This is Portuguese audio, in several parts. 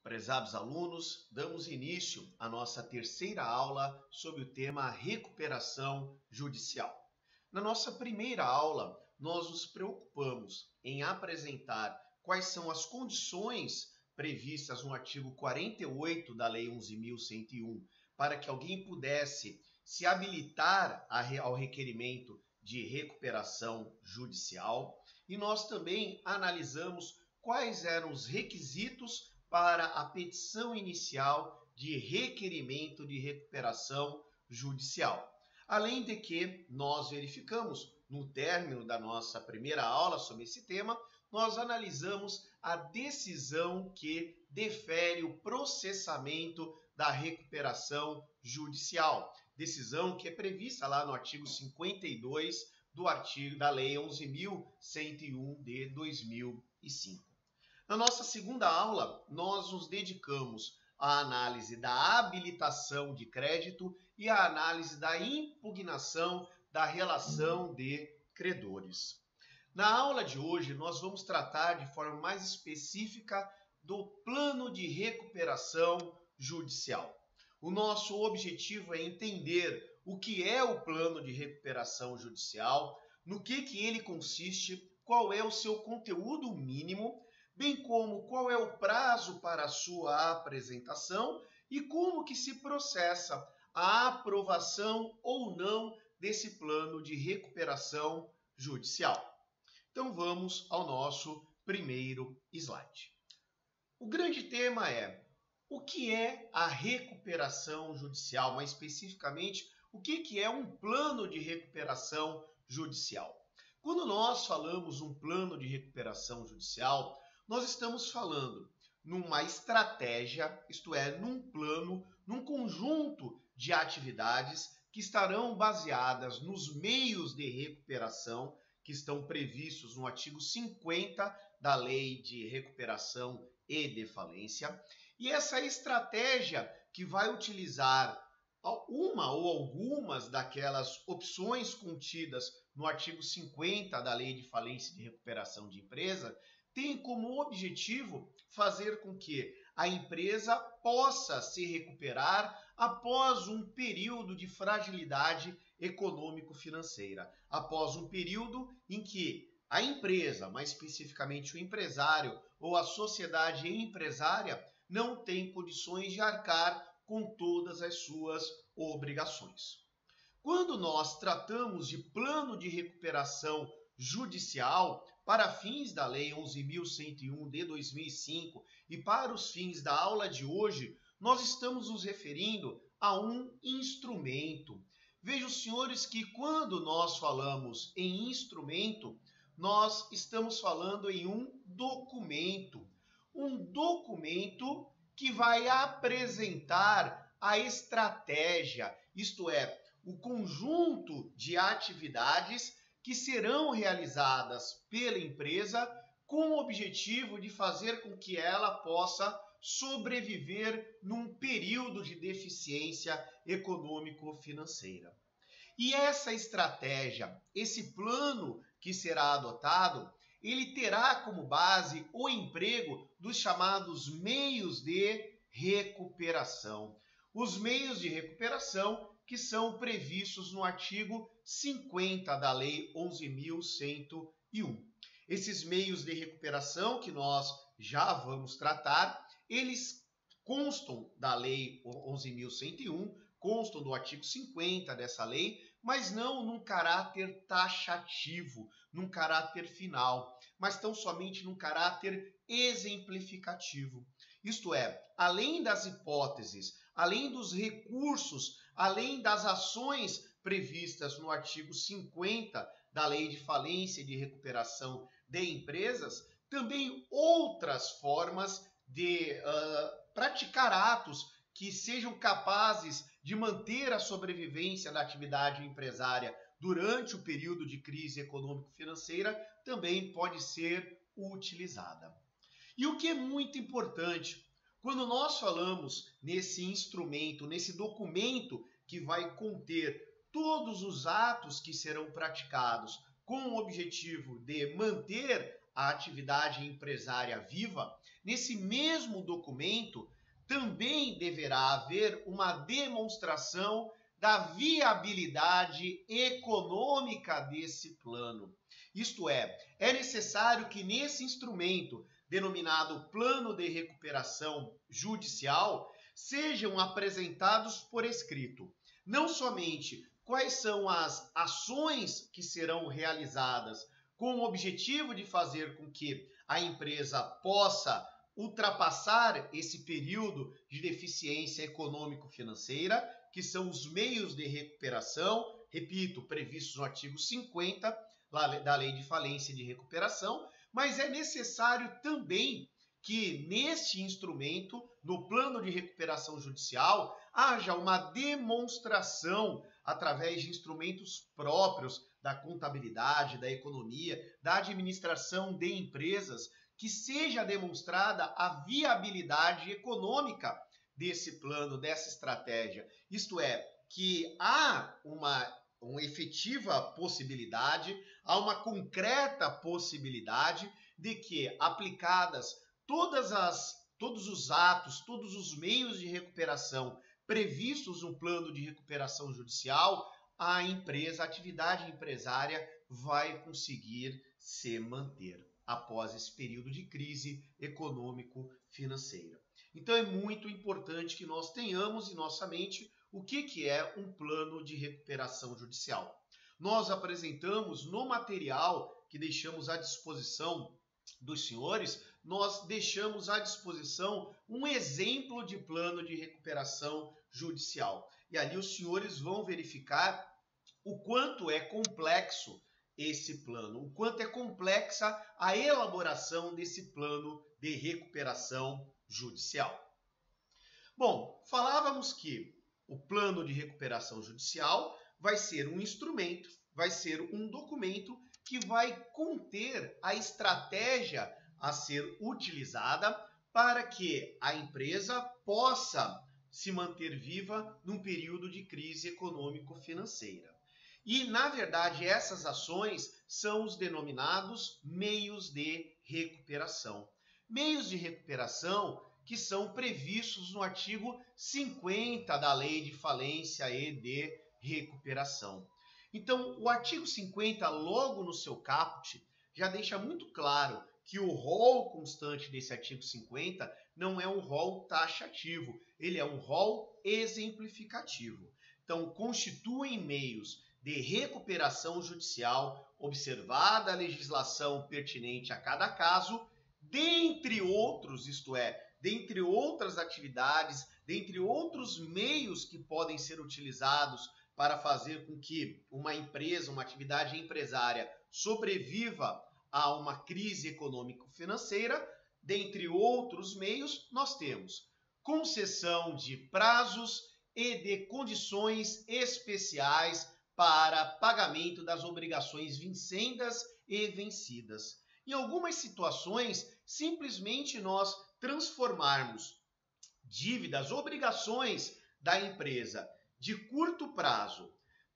Prezados alunos, damos início à nossa terceira aula sobre o tema recuperação judicial. Na nossa primeira aula, nós nos preocupamos em apresentar quais são as condições previstas no artigo 48 da Lei 11.101 para que alguém pudesse se habilitar ao requerimento de recuperação judicial, e nós também analisamos quais eram os requisitos para a petição inicial de requerimento de recuperação judicial. Além de que nós verificamos, no término da nossa primeira aula sobre esse tema, nós analisamos a decisão que defere o processamento da recuperação judicial. Decisão que é prevista lá no artigo 52 da Lei 11.101 de 2005. Na nossa segunda aula, nós nos dedicamos à análise da habilitação de crédito e à análise da impugnação da relação de credores. Na aula de hoje, nós vamos tratar de forma mais específica do plano de recuperação judicial. O nosso objetivo é entender o que é o plano de recuperação judicial, no que ele consiste, qual é o seu conteúdo mínimo, bem como qual é o prazo para a sua apresentação e como que se processa a aprovação ou não desse plano de recuperação judicial. Então vamos ao nosso primeiro slide. O grande tema é o que é a recuperação judicial, mais especificamente, o que é um plano de recuperação judicial. Quando nós falamos um plano de recuperação judicial, nós estamos falando numa estratégia, isto é, num plano, num conjunto de atividades que estarão baseadas nos meios de recuperação que estão previstos no artigo 50 da Lei de Recuperação e de Falência. E essa estratégia que vai utilizar uma ou algumas daquelas opções contidas no artigo 50 da Lei de Falência e de Recuperação de Empresa tem como objetivo fazer com que a empresa possa se recuperar após um período de fragilidade econômico-financeira, após um período em que a empresa, mais especificamente o empresário ou a sociedade empresária, não tem condições de arcar com todas as suas obrigações. Quando nós tratamos de plano de recuperação judicial para fins da Lei 11.101 de 2005 e para os fins da aula de hoje, nós estamos nos referindo a um instrumento. Vejam, senhores, que quando nós falamos em instrumento, nós estamos falando em um documento que vai apresentar a estratégia, isto é, o conjunto de atividades que serão realizadas pela empresa com o objetivo de fazer com que ela possa sobreviver num período de deficiência econômico-financeira. E essa estratégia, esse plano que será adotado, ele terá como base o emprego dos chamados meios de recuperação. Os meios de recuperação que são previstos no artigo 50 da Lei 11.101. Esses meios de recuperação que nós já vamos tratar, eles constam da Lei 11.101, constam do artigo 50 dessa lei, mas não num caráter taxativo, num caráter final, mas tão somente num caráter exemplificativo. Isto é, além das hipóteses, além dos recursos, além das ações previstas no artigo 50 da Lei de Falência e de Recuperação de Empresas, também outras formas de praticar atos que sejam capazes de manter a sobrevivência da atividade empresária durante o período de crise econômico-financeira também pode ser utilizada. E o que é muito importante, quando nós falamos nesse instrumento, nesse documento que vai conter todos os atos que serão praticados com o objetivo de manter a atividade empresária viva, nesse mesmo documento também deverá haver uma demonstração da viabilidade econômica desse plano. Isto é necessário que nesse instrumento, denominado Plano de Recuperação Judicial, sejam apresentados por escrito não somente quais são as ações que serão realizadas com o objetivo de fazer com que a empresa possa ultrapassar esse período de deficiência econômico-financeira, que são os meios de recuperação, repito, previstos no artigo 50 da Lei de Falência e de Recuperação, mas é necessário também que neste instrumento, no plano de recuperação judicial, haja uma demonstração através de instrumentos próprios da contabilidade, da economia, da administração de empresas, que seja demonstrada a viabilidade econômica desse plano, dessa estratégia. Isto é, que há uma efetiva possibilidade, há uma concreta possibilidade de que, aplicadas todos os atos, todos os meios de recuperação previstos no plano de recuperação judicial, a atividade empresária vai conseguir se manter após esse período de crise econômico-financeira. Então é muito importante que nós tenhamos em nossa mente o que é um plano de recuperação judicial. Nós apresentamos no material que deixamos à disposição dos senhores, nós deixamos à disposição um exemplo de plano de recuperação judicial. E ali os senhores vão verificar o quanto é complexo esse plano, o quanto é complexa a elaboração desse plano de recuperação judicial. Bom, falávamos que o plano de recuperação judicial vai ser um instrumento, vai ser um documento que vai conter a estratégia a ser utilizada para que a empresa possa se manter viva num período de crise econômico-financeira. E, na verdade, essas ações são os denominados meios de recuperação. Meios de recuperação que são previstos no artigo 50 da Lei de Falência e de Recuperação. Então, o artigo 50, logo no seu caput, já deixa muito claro que o rol constante desse artigo 50 não é um rol taxativo, ele é um rol exemplificativo. Então, constituem meios de recuperação judicial, observada a legislação pertinente a cada caso, dentre outros, isto é, dentre outras atividades, dentre outros meios que podem ser utilizados para fazer com que uma empresa, uma atividade empresária sobreviva a uma crise econômico-financeira, dentre outros meios, nós temos concessão de prazos e de condições especiais para pagamento das obrigações vincendas e vencidas. Em algumas situações, simplesmente nós transformarmos dívidas, obrigações da empresa de curto prazo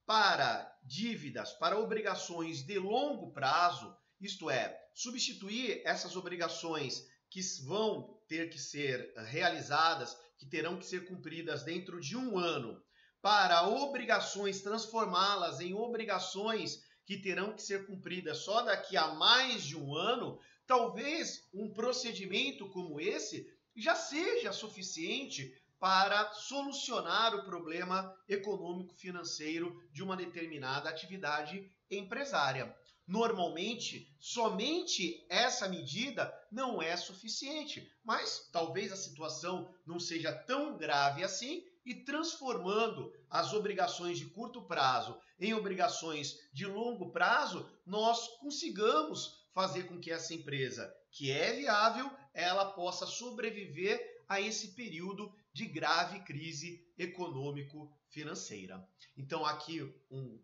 para dívidas, para obrigações de longo prazo, isto é, substituir essas obrigações que vão ter que ser realizadas, que terão que ser cumpridas dentro de um ano, para obrigações, transformá-las em obrigações que terão que ser cumpridas só daqui a mais de um ano, talvez um procedimento como esse já seja suficiente para solucionar o problema econômico-financeiro de uma determinada atividade empresária. Normalmente, somente essa medida não é suficiente, mas talvez a situação não seja tão grave assim e transformando as obrigações de curto prazo em obrigações de longo prazo, nós consigamos fazer com que essa empresa, que é viável, ela possa sobreviver a esse período de grave crise econômico-financeira. Então, aqui um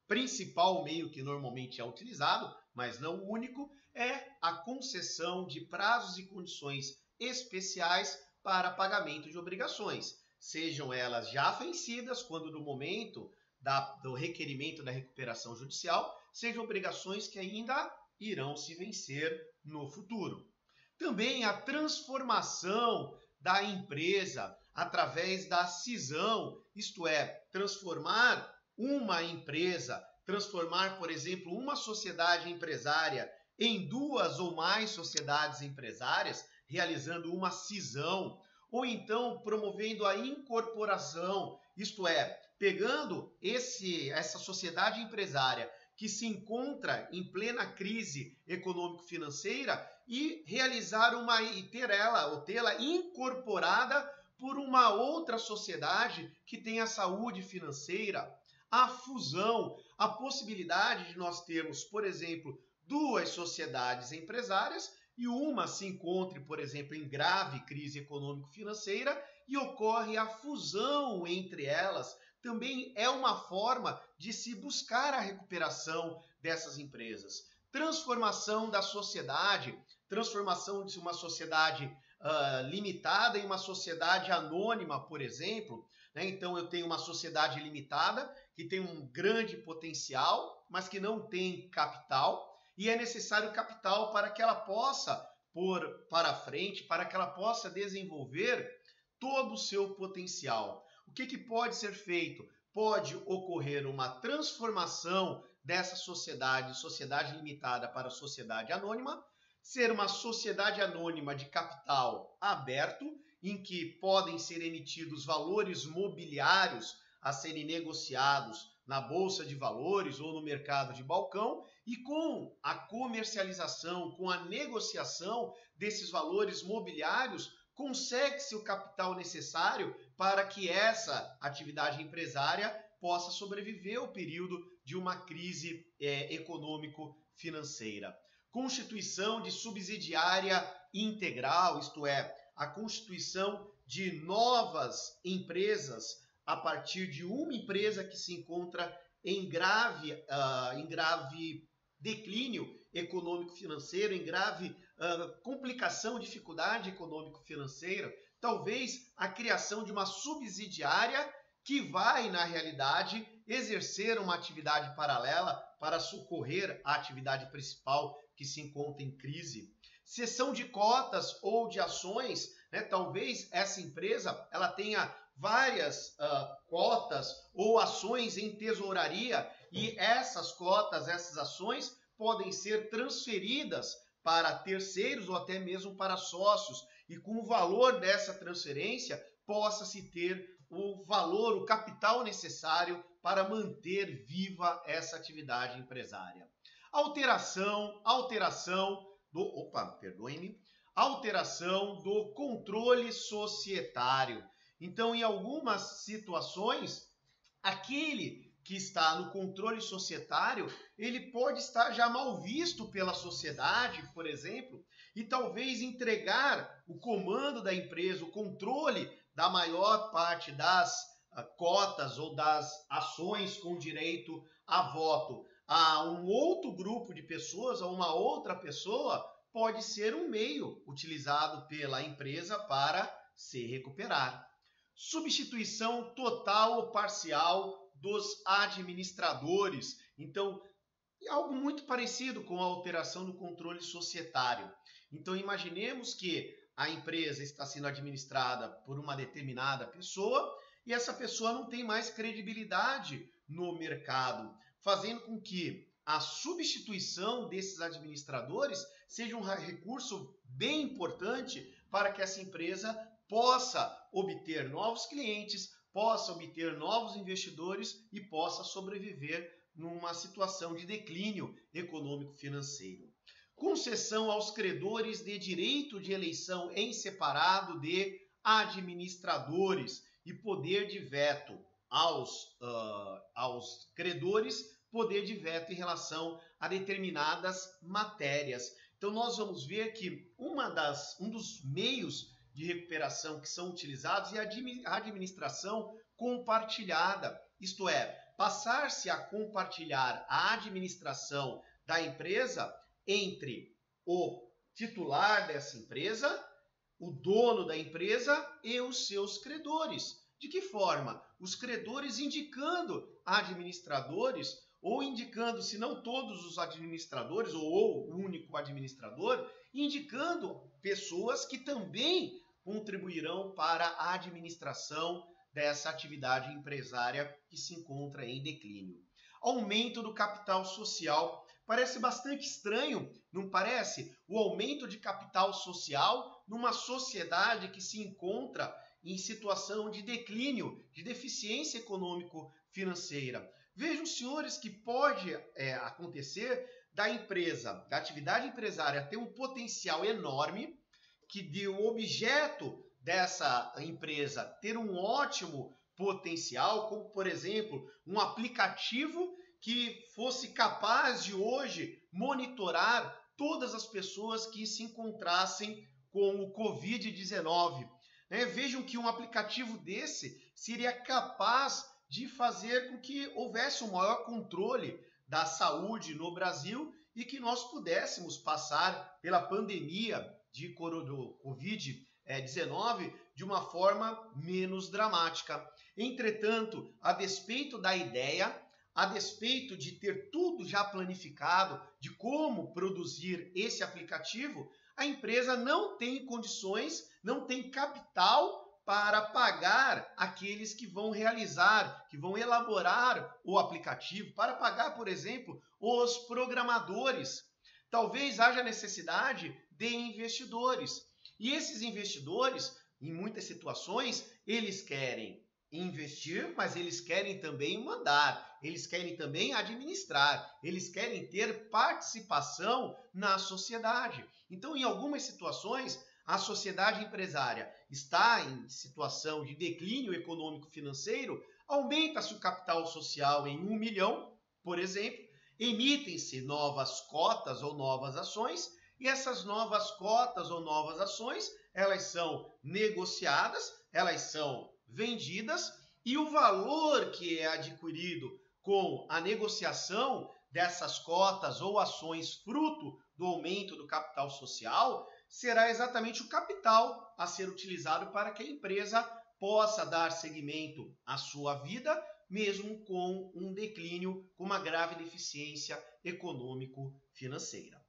principal meio que normalmente é utilizado, mas não o único, é a concessão de prazos e condições especiais para pagamento de obrigações, sejam elas já vencidas quando no momento do requerimento da recuperação judicial, sejam obrigações que ainda irão se vencer no futuro. Também a transformação da empresa através da cisão, isto é, transformar uma empresa, transformar, por exemplo, uma sociedade empresária em duas ou mais sociedades empresárias, realizando uma cisão, ou então promovendo a incorporação, isto é, pegando essa sociedade empresária que se encontra em plena crise econômico-financeira e realizar tê-la incorporada por uma outra sociedade que tenha saúde financeira. A fusão, a possibilidade de nós termos, por exemplo, duas sociedades empresárias e uma se encontre, por exemplo, em grave crise econômico-financeira e ocorre a fusão entre elas, também é uma forma de se buscar a recuperação dessas empresas. Transformação da sociedade, transformação de uma sociedade limitada em uma sociedade anônima, por exemplo. Né? Então, eu tenho uma sociedade limitada que tem um grande potencial, mas que não tem capital, e é necessário capital para que ela possa pôr para frente, para que ela possa desenvolver todo o seu potencial. O que pode ser feito? Pode ocorrer uma transformação dessa sociedade limitada para sociedade anônima, ser uma sociedade anônima de capital aberto, em que podem ser emitidos valores mobiliários a serem negociados na bolsa de valores ou no mercado de balcão, e com a comercialização, com a negociação desses valores mobiliários, consegue-se o capital necessário para que essa atividade empresária possa sobreviver ao período de uma crise econômico-financeira. Constituição de subsidiária integral, isto é, a constituição de novas empresas a partir de uma empresa que se encontra em grave declínio econômico-financeiro, em grave complicação, dificuldade econômico-financeira, talvez a criação de uma subsidiária que vai, na realidade, exercer uma atividade paralela para socorrer a atividade principal que se encontra em crise. Cessão de cotas ou de ações, né? Talvez essa empresa ela tenha várias cotas ou ações em tesouraria e essas cotas, essas ações podem ser transferidas para terceiros ou até mesmo para sócios e com o valor dessa transferência possa-se ter o valor, o capital necessário para manter viva essa atividade empresária. Alteração do controle societário. Então, em algumas situações, aquele que está no controle societário, ele pode estar já mal visto pela sociedade, por exemplo, e talvez entregar o comando da empresa, o controle da maior parte das cotas ou das ações com direito a voto a um outro grupo de pessoas, a uma outra pessoa, pode ser um meio utilizado pela empresa para se recuperar. Substituição total ou parcial dos administradores. Então, é algo muito parecido com a alteração do controle societário. Então, imaginemos que a empresa está sendo administrada por uma determinada pessoa e essa pessoa não tem mais credibilidade no mercado, fazendo com que a substituição desses administradores seja um recurso bem importante para que essa empresa possa obter novos clientes, possa obter novos investidores e possa sobreviver numa situação de declínio econômico-financeiro. Concessão aos credores de direito de eleição em separado de administradores e poder de veto aos credores, poder de veto em relação a determinadas matérias. Então, nós vamos ver que um dos meios de recuperação que são utilizados é a administração compartilhada, isto é, passar-se a compartilhar a administração da empresa entre o titular dessa empresa, o dono da empresa e os seus credores. De que forma? Os credores indicando administradores ou indicando, se não todos os administradores, ou o único administrador, indicando pessoas que também contribuirão para a administração dessa atividade empresária que se encontra em declínio. Aumento do capital social. Parece bastante estranho, não parece? O aumento de capital social numa sociedade que se encontra em situação de declínio, de deficiência econômico-financeira. Vejam, senhores, que pode acontecer da empresa, da atividade empresária ter um potencial enorme, que de o objeto dessa empresa ter um ótimo potencial, como, por exemplo, um aplicativo que fosse capaz de hoje monitorar todas as pessoas que se encontrassem com o Covid-19. Vejam que um aplicativo desse seria capaz de fazer com que houvesse um maior controle da saúde no Brasil e que nós pudéssemos passar pela pandemia de Covid-19 de uma forma menos dramática. Entretanto, a despeito da ideia, a despeito de ter tudo já planificado de como produzir esse aplicativo, a empresa não tem condições, não tem capital para pagar aqueles que vão realizar, que vão elaborar o aplicativo, para pagar, por exemplo, os programadores. Talvez haja necessidade de investidores. E esses investidores, em muitas situações, eles querem investir, mas eles querem também mandar, eles querem também administrar, eles querem ter participação na sociedade. Então, em algumas situações, a sociedade empresária está em situação de declínio econômico-financeiro, aumenta-se o capital social em 1 milhão, por exemplo, emitem-se novas cotas ou novas ações, e essas novas cotas ou novas ações, elas são negociadas, elas são vendidas, e o valor que é adquirido com a negociação dessas cotas ou ações fruto do aumento do capital social será exatamente o capital a ser utilizado para que a empresa possa dar seguimento à sua vida, mesmo com um declínio, com uma grave deficiência econômico-financeira.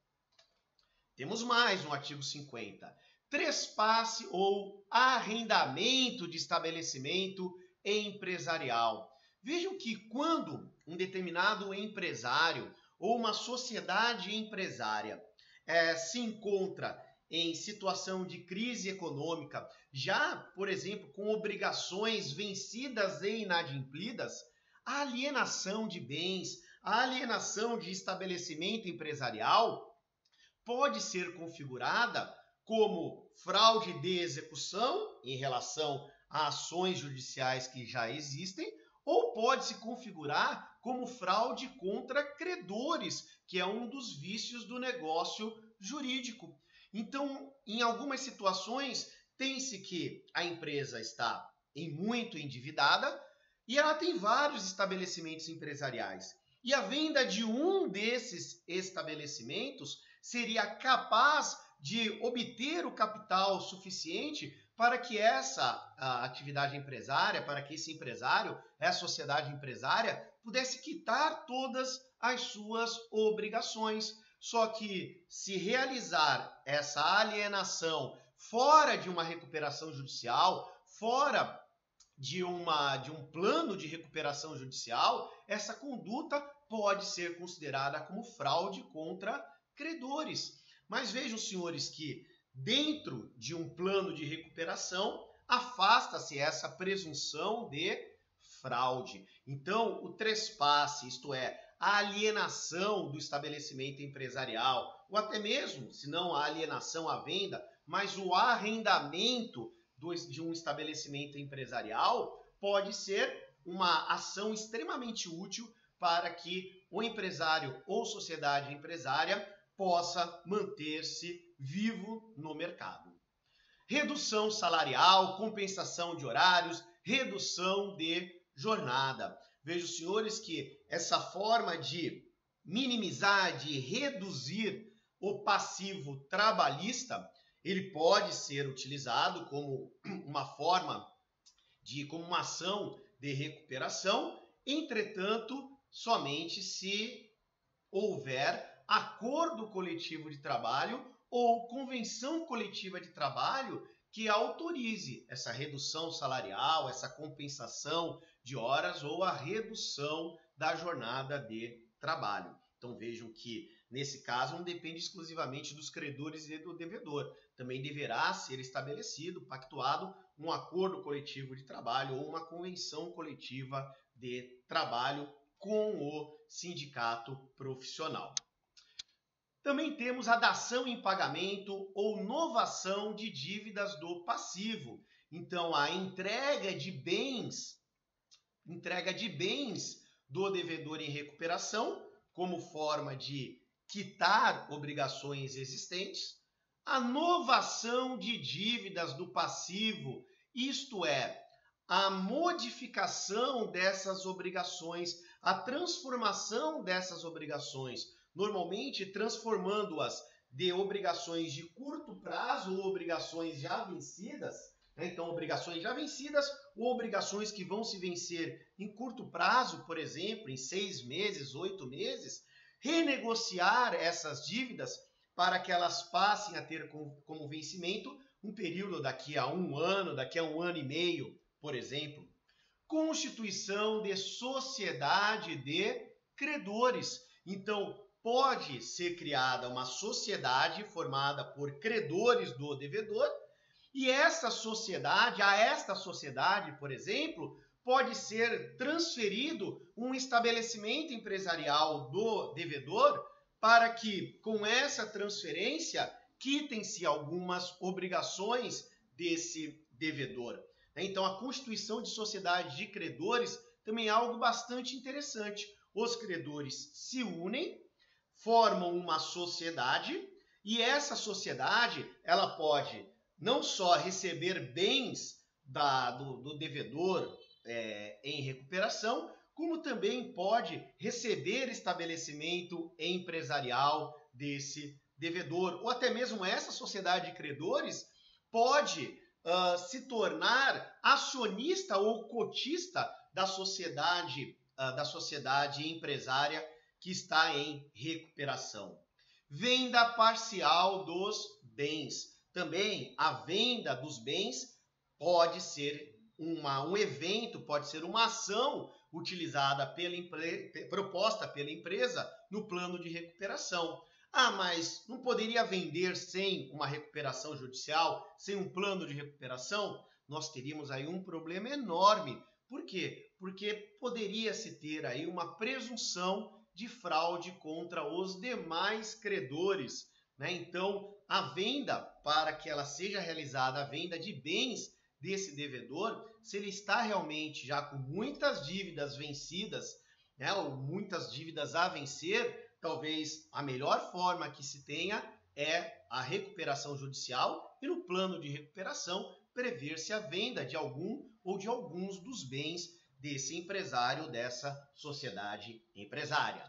Temos mais no artigo 50. Trespasse ou arrendamento de estabelecimento empresarial. Vejam que quando um determinado empresário ou uma sociedade empresária se encontra em situação de crise econômica, já, por exemplo, com obrigações vencidas e inadimplidas, a alienação de bens, a alienação de estabelecimento empresarial pode ser configurada como fraude de execução em relação a ações judiciais que já existem, ou pode se configurar como fraude contra credores, que é um dos vícios do negócio jurídico. Então, em algumas situações, tem-se que a empresa está muito endividada e ela tem vários estabelecimentos empresariais. E a venda de um desses estabelecimentos seria capaz de obter o capital suficiente para que essa atividade empresária, para que esse empresário, essa sociedade empresária, pudesse quitar todas as suas obrigações. Só que se realizar essa alienação fora de uma recuperação judicial, fora de um plano de recuperação judicial, essa conduta pode ser considerada como fraude contra credores. Mas vejam, senhores, que dentro de um plano de recuperação, afasta-se essa presunção de fraude. Então, o trespasse, isto é, a alienação do estabelecimento empresarial, ou até mesmo, se não a alienação à venda, mas o arrendamento de um estabelecimento empresarial, pode ser uma ação extremamente útil para que o empresário ou sociedade empresária possa manter-se vivo no mercado. Redução salarial, compensação de horários, redução de jornada. Vejo, senhores, que essa forma de minimizar, de reduzir o passivo trabalhista, ele pode ser utilizado como uma forma como uma ação de recuperação. Entretanto, somente se houver acordo coletivo de trabalho ou convenção coletiva de trabalho que autorize essa redução salarial, essa compensação de horas ou a redução da jornada de trabalho. Então vejam que nesse caso não depende exclusivamente dos credores e do devedor. Também deverá ser estabelecido, pactuado, um acordo coletivo de trabalho ou uma convenção coletiva de trabalho com o sindicato profissional. Também temos a dação em pagamento ou novação de dívidas do passivo. Então, a entrega de bens do devedor em recuperação como forma de quitar obrigações existentes, a novação de dívidas do passivo, isto é, a modificação dessas obrigações, a transformação dessas obrigações, normalmente transformando-as de obrigações de curto prazo ou obrigações já vencidas. Então, obrigações já vencidas ou obrigações que vão se vencer em curto prazo, por exemplo, em 6 meses, 8 meses, renegociar essas dívidas para que elas passem a ter como vencimento um período daqui a 1 ano, daqui a 1 ano e meio, por exemplo. Constituição de sociedade de credores. Então, pode ser criada uma sociedade formada por credores do devedor e a esta sociedade, por exemplo, pode ser transferido um estabelecimento empresarial do devedor para que, com essa transferência, quitem-se algumas obrigações desse devedor. Então, a constituição de sociedade de credores também é algo bastante interessante. Os credores se unem, formam uma sociedade e essa sociedade ela pode não só receber bens do devedor em recuperação, como também pode receber estabelecimento empresarial desse devedor. Ou até mesmo essa sociedade de credores pode se tornar acionista ou cotista da sociedade empresária que está em recuperação. Venda parcial dos bens. Também a venda dos bens pode ser um evento, pode ser uma ação utilizada proposta pela empresa no plano de recuperação. Ah, mas não poderia vender sem uma recuperação judicial, sem um plano de recuperação? Nós teríamos aí um problema enorme. Por quê? Porque poderia-se ter aí uma presunção de fraude contra os demais credores, né? Então, a venda, para que ela seja realizada, a venda de bens desse devedor, se ele está realmente já com muitas dívidas vencidas, né, ou muitas dívidas a vencer, talvez a melhor forma que se tenha é a recuperação judicial e no plano de recuperação prever-se a venda de algum ou de alguns dos bens desse empresário, dessa sociedade empresária.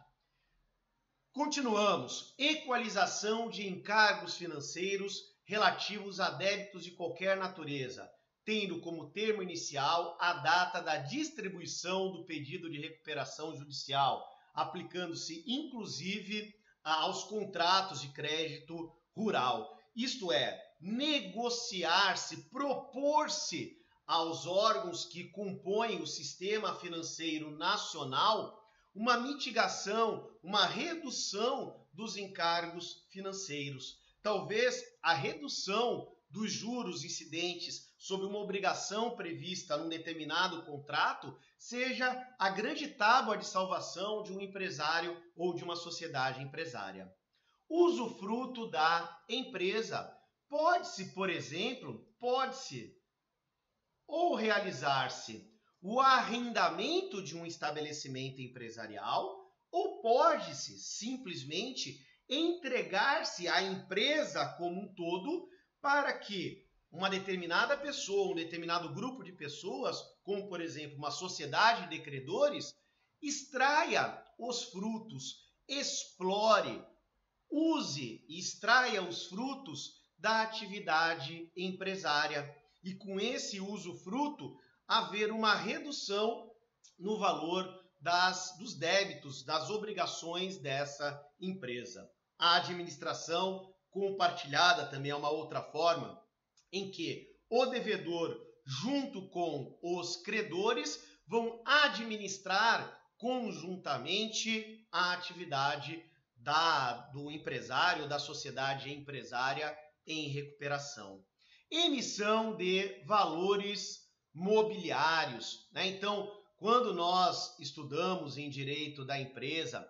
Continuamos. Equalização de encargos financeiros relativos a débitos de qualquer natureza, tendo como termo inicial a data da distribuição do pedido de recuperação judicial, aplicando-se inclusive aos contratos de crédito rural. Isto é, negociar-se, propor-se aos órgãos que compõem o sistema financeiro nacional uma mitigação, uma redução dos encargos financeiros. Talvez a redução dos juros incidentes sobre uma obrigação prevista num determinado contrato seja a grande tábua de salvação de um empresário ou de uma sociedade empresária. Usufruto da empresa. Pode-se, por exemplo, ou realizar-se o arrendamento de um estabelecimento empresarial, ou pode-se simplesmente entregar-se à empresa como um todo para que uma determinada pessoa, um determinado grupo de pessoas, como por exemplo uma sociedade de credores, extraia os frutos, explore, use e extraia os frutos da atividade empresária e com esse usufruto haver uma redução no valor dos débitos, das obrigações dessa empresa. A administração compartilhada também é uma outra forma em que o devedor, junto com os credores, vão administrar conjuntamente a atividade do empresário, da sociedade empresária em recuperação. Emissão de valores mobiliários, né? Então, quando nós estudamos em direito da empresa,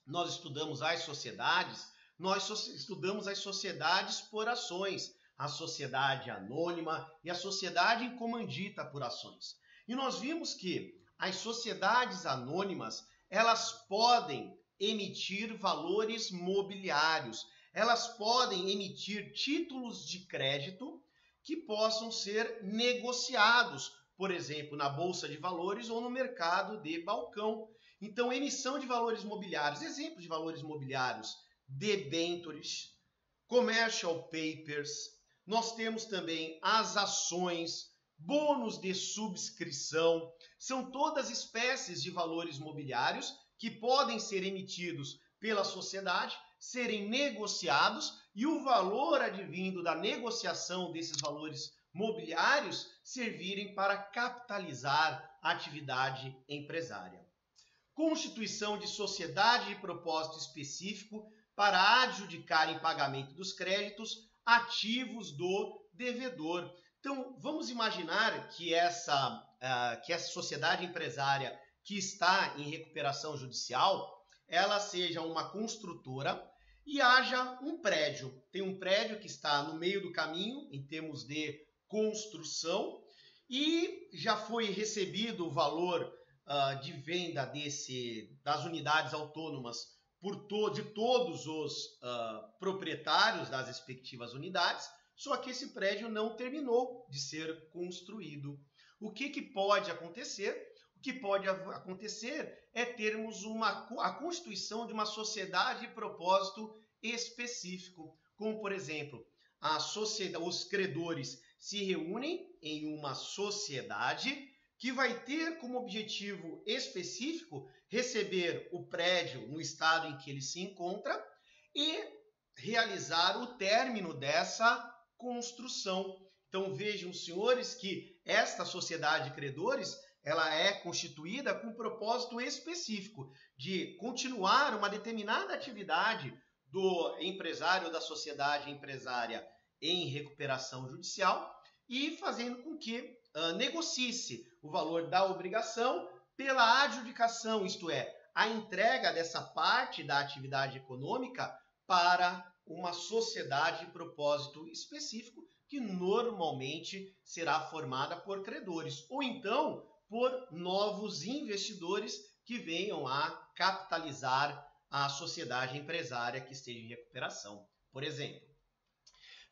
nós estudamos as sociedades, estudamos as sociedades por ações, a sociedade anônima e a sociedade em comandita por ações. E nós vimos que as sociedades anônimas, elas podem emitir valores mobiliários, elas podem emitir títulos de crédito que possam ser negociados, por exemplo, na Bolsa de Valores ou no mercado de balcão. Então, emissão de valores mobiliários, exemplos de valores mobiliários, debentures, commercial papers, nós temos também as ações, bônus de subscrição, são todas espécies de valores mobiliários que podem ser emitidos pela sociedade, serem negociados e o valor advindo da negociação desses valores mobiliários servirem para capitalizar a atividade empresária. Constituição de sociedade de propósito específico para adjudicar em pagamento dos créditos ativos do devedor. Então, vamos imaginar que essa sociedade empresária que está em recuperação judicial, ela seja uma construtora e haja um prédio. Tem um prédio que está no meio do caminho em termos de construção e já foi recebido o valor de venda das unidades autônomas de todos os proprietários das respectivas unidades, só que esse prédio não terminou de ser construído. O que pode acontecer? O que pode acontecer é termos a constituição de uma sociedade de propósito específico, como, por exemplo, os credores se reúnem em uma sociedade que vai ter como objetivo específico receber o prédio no estado em que ele se encontra e realizar o término dessa construção. Então vejam, senhores, que esta sociedade de credores ela é constituída com um propósito específico de continuar uma determinada atividade do empresário, da sociedade empresária em recuperação judicial e fazendo com que negocie-se o valor da obrigação pela adjudicação, isto é, a entrega dessa parte da atividade econômica para uma sociedade de propósito específico que normalmente será formada por credores ou então por novos investidores que venham a capitalizar a sociedade empresária que esteja em recuperação, por exemplo.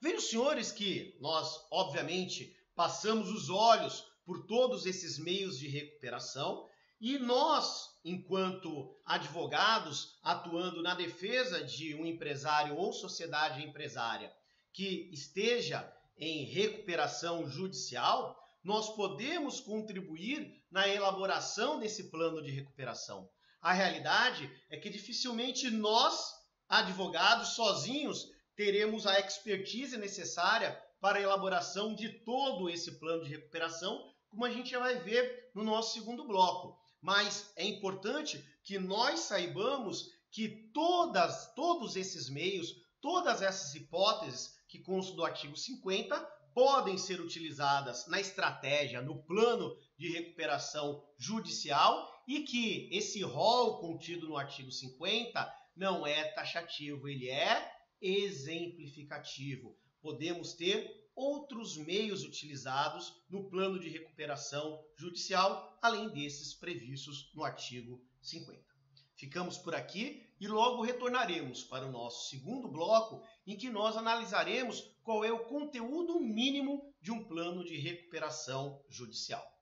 Vejam, senhores, que nós, obviamente, passamos os olhos por todos esses meios de recuperação e nós, enquanto advogados, atuando na defesa de um empresário ou sociedade empresária que esteja em recuperação judicial, nós podemos contribuir na elaboração desse plano de recuperação. A realidade é que dificilmente nós, advogados, sozinhos, teremos a expertise necessária para a elaboração de todo esse plano de recuperação, como a gente já vai ver no nosso segundo bloco. Mas é importante que nós saibamos que todos esses meios, todas essas hipóteses que constam do artigo 50 podem ser utilizadas na estratégia, no plano de recuperação judicial e que esse rol contido no artigo 50 não é taxativo, ele é exemplificativo. Podemos ter outros meios utilizados no plano de recuperação judicial, além desses previstos no artigo 50. Ficamos por aqui e logo retornaremos para o nosso segundo bloco, em que nós analisaremos qual é o conteúdo mínimo de um plano de recuperação judicial.